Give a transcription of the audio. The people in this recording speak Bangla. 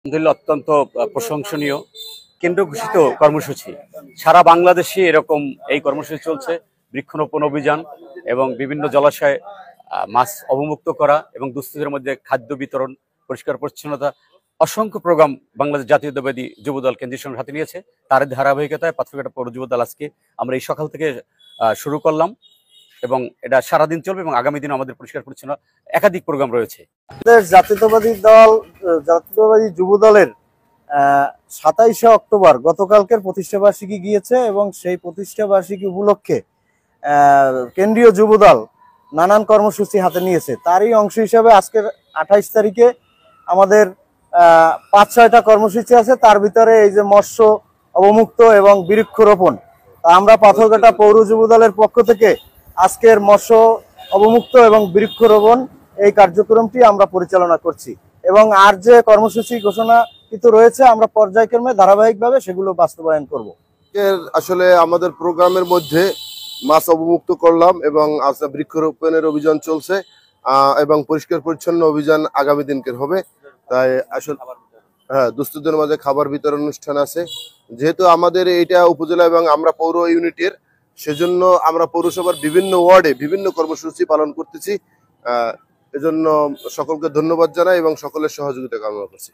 আলহামদুলিল্লাহ অত্যন্ত প্রশংসনীয় কেন্দ্র ঘোষিত কর্মসূচি। সারা বাংলাদেশে এরকম এই কর্মসূচি চলছে। বৃক্ষরোপণ অভিযান এবং বিভিন্ন জলাশয়ে মাছ অবমুক্ত করা এবং দুস্থদের মধ্যে খাদ্য বিতরণ, পরিষ্কার পরিচ্ছন্নতা, অসংখ্য প্রোগ্রাম বাংলাদেশ জাতীয়তাবাদী যুবদল কেন্দ্রীয় সংসদ হাতে নিয়েছে। তার ধারাবাহিকতায় পাথরঘাটা পৌর যুবদল আজকে আমরা এই সকাল থেকে শুরু করলাম এবং এটা সারাদিন চলবে এবং আগামী দিনে আমাদের পরিষ্কার পরিচ্ছন্ন একাধিক প্রোগ্রাম রয়েছে। জাতীয়তাবাদী যুব দলের 27শে অক্টোবর গতকালকের প্রতিষ্ঠাবার্ষিকী গিয়েছে এবং সেই প্রতিষ্ঠাবার্ষিকী উপলক্ষে কেন্দ্রীয় যুবদল নানান কর্মসূচি হাতে নিয়েছে। তারই অংশ হিসাবে আজকের 28 তারিখে আমাদের 5-6টা কর্মসূচি আছে। তার ভিতরে এই যে মৎস্য অবমুক্ত এবং বৃক্ষরোপণ, আমরা পাথরঘাটা পৌর যুবদলের পক্ষ থেকে আজকের মৎস্য অবমুক্ত এবং বৃক্ষরোপণ এই কার্যক্রমটি আমরা পরিচালনা করছি এবং আর যে কর্মসূচি ঘোষণাকৃত রয়েছে আমরা পর্যায়ক্রমে ধারাবাহিকভাবে সেগুলো বাস্তবায়ন করব। আসলে আমাদের প্রোগ্রামের মধ্যে মাছ অবমুক্ত করলাম এবং বৃক্ষরোপণের অভিযান চলছে এবং পরিষ্কার পরিচ্ছন্ন অভিযান আগামী দিনকের হবে। তাই আসলে দুস্থদের মাঝে খাবার বিতরণ অনুষ্ঠান আছে। যেহেতু আমাদের এইটা উপজেলা এবং আমরা পৌর ইউনিটের, সেজন্য আমরা পৌরসভার বিভিন্ন ওয়ার্ডে বিভিন্ন কর্মসূচি পালন করতেছি। এজন্য সকলকে ধন্যবাদ জানাই এবং সকলের সহযোগিতা কামনা করছি।